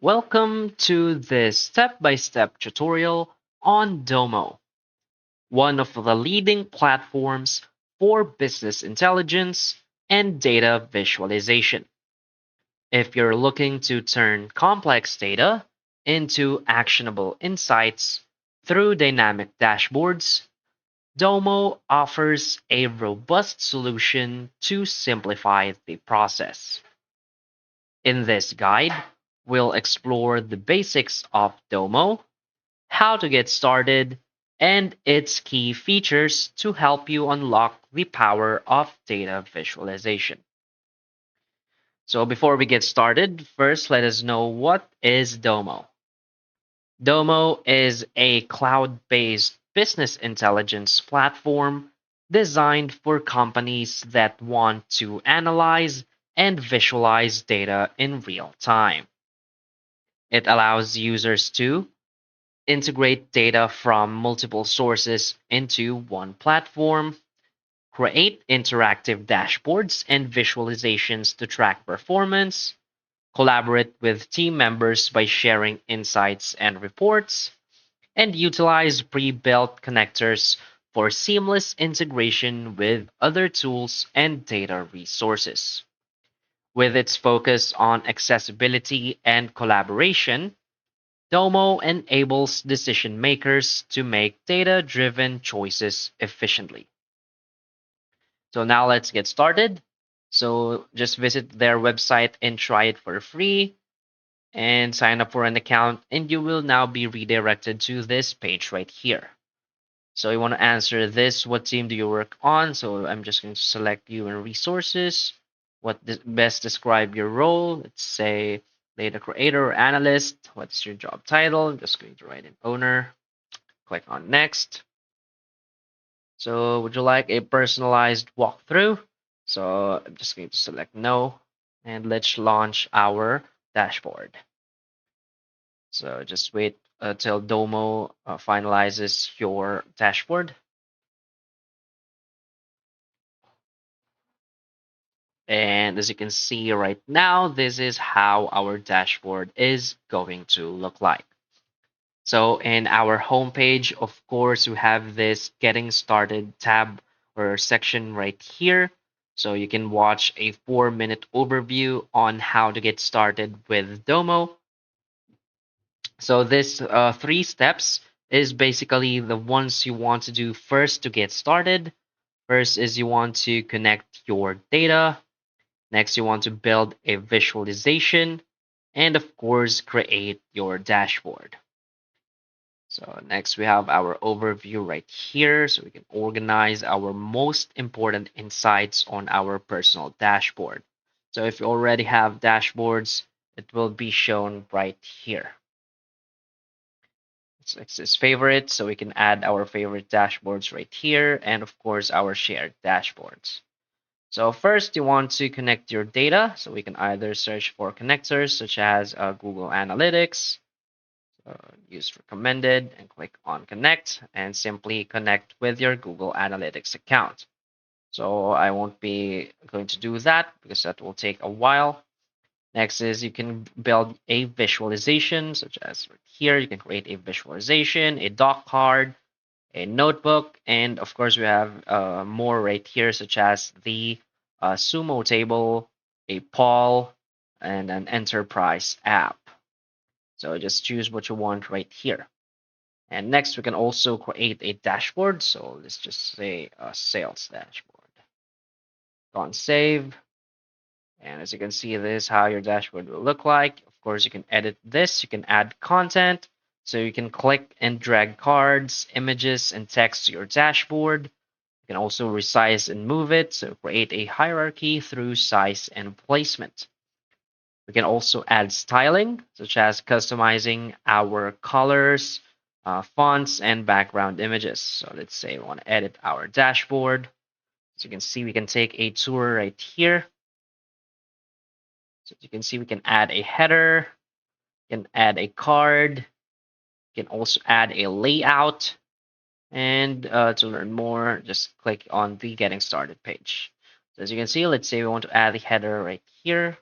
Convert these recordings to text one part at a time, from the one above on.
Welcome to this step-by-step tutorial on Domo, one of the leading platforms for business intelligence and data visualization. If you're looking to turn complex data into actionable insights through dynamic dashboards, Domo offers a robust solution to simplify the process. In this guide, we'll explore the basics of Domo, how to get started, and its key features to help you unlock the power of data visualization. So before we get started, first let us know what is Domo. Domo is a cloud-based business intelligence platform designed for companies that want to analyze and visualize data in real time. It allows users to integrate data from multiple sources into one platform, create interactive dashboards and visualizations to track performance, collaborate with team members by sharing insights and reports, and utilize pre-built connectors for seamless integration with other tools and data resources. With its focus on accessibility and collaboration, Domo enables decision makers to make data driven choices efficiently. So now let's get started. So just visit their website and try it for free and sign up for an account, and you will now be redirected to this page right here. So you want to answer this: what team do you work on? So I'm just going to select human resources. What best describe your role? Let's say data creator or analyst. What's your job title? I'm just going to write in owner. Click on next. So would you like a personalized walkthrough? So I'm just going to select no, and let's launch our dashboard. So just wait till Domo finalizes your dashboard. And as you can see right now, this is how our dashboard is going to look like. So in our homepage, of course, we have this getting started tab or section right here. So you can watch a 4-minute overview on how to get started with Domo. So this 3 steps is basically the ones you want to do first to get started. First is you want to connect your data. Next, you want to build a visualization, and of course, create your dashboard. So next we have our overview right here, so we can organize our most important insights on our personal dashboard. So if you already have dashboards, it will be shown right here. It's this favorite, so we can add our favorite dashboards right here, and of course our shared dashboards. So first you want to connect your data, so we can either search for connectors such as Google Analytics, use recommended, and click on connect, and simply connect with your Google Analytics account. So I won't be going to do that because that will take a while. Next is you can build a visualization, such as right here, you can create a visualization, a doc card, a notebook, and of course we have more right here, such as the sumo table, a poll, and an enterprise app. So just choose what you want right here. And next, we can also create a dashboard. So let's just say a sales dashboard. Go on save. And as you can see, this is how your dashboard will look like. Of course, you can edit this. You can add content. So you can click and drag cards, images, and text to your dashboard. You can also resize and move it. So create a hierarchy through size and placement. We can also add styling, such as customizing our colors, fonts, and background images. So let's say we want to edit our dashboard. As you can see, we can take a tour right here. So as you can see, we can add a header, we can add a card, we can also add a layout. And to learn more, just click on the Getting Started page. So as you can see, let's say we want to add a header right here,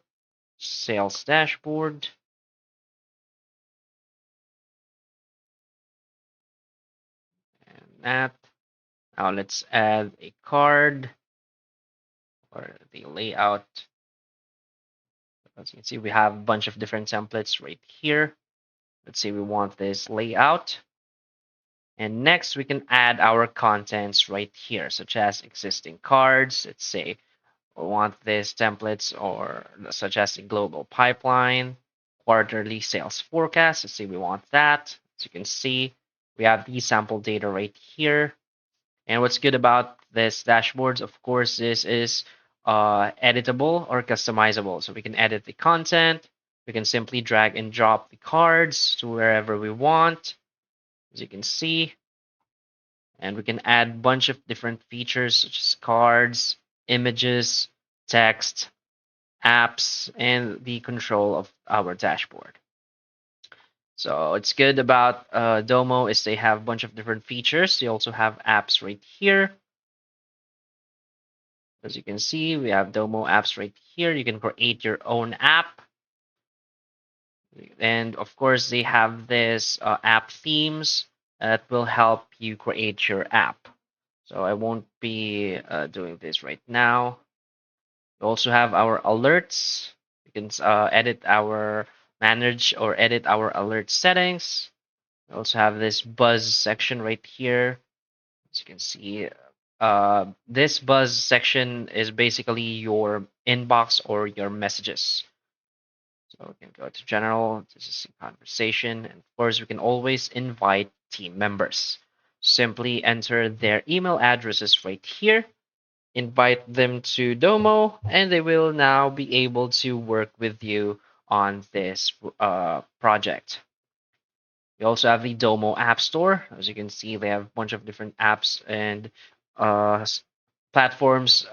sales dashboard. that. Now let's add a card or the layout. As you can see, we have a bunch of different templates right here. Let's say we want this layout. And next, we can add our contents right here, such as existing cards. Let's say we want this templates or such as a global pipeline, quarterly sales forecast. Let's say we want that. As you can see, we have the sample data right here. And what's good about this dashboards, of course, this is editable or customizable. So we can edit the content. We can simply drag and drop the cards to wherever we want, as you can see. And we can add a bunch of different features such as cards, images, text, apps, and the control of our dashboard. So it's good about Domo is they have a bunch of different features. They also have apps right here. As you can see, we have Domo apps right here. You can create your own app. And of course, they have this app themes that will help you create your app. So I won't be doing this right now. We also have our alerts. You can manage or edit our alert settings. We also have this buzz section right here. As you can see, this buzz section is basically your inbox or your messages. So we can go to general, this is a conversation, and of course we can always invite team members. Simply enter their email addresses right here, invite them to Domo, and they will now be able to work with you on this project. We also have the Domo App Store. As you can see, they have a bunch of different apps and uh, platforms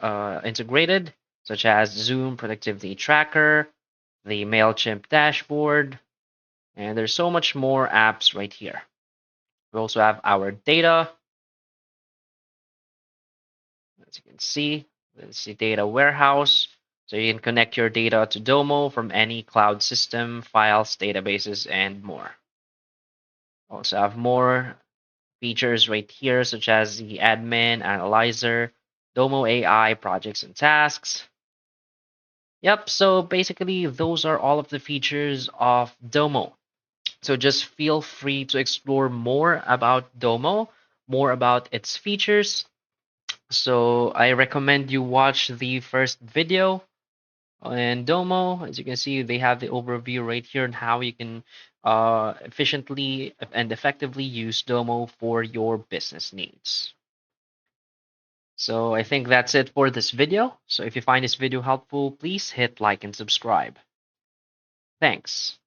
integrated, such as Zoom Productivity Tracker, the MailChimp dashboard, and there's so much more apps right here. We also have our data. As you can see, it's the data warehouse. So you can connect your data to Domo from any cloud system, files, databases, and more. Also have more features right here, such as the admin, analyzer, Domo AI, projects and tasks. Yep, so basically those are all of the features of Domo. So just feel free to explore more about Domo, more about its features. So I recommend you watch the first video on Domo. As you can see, they have the overview right here on how you can efficiently and effectively use Domo for your business needs. So I think that's it for this video. So if you find this video helpful, please hit like and subscribe. Thanks.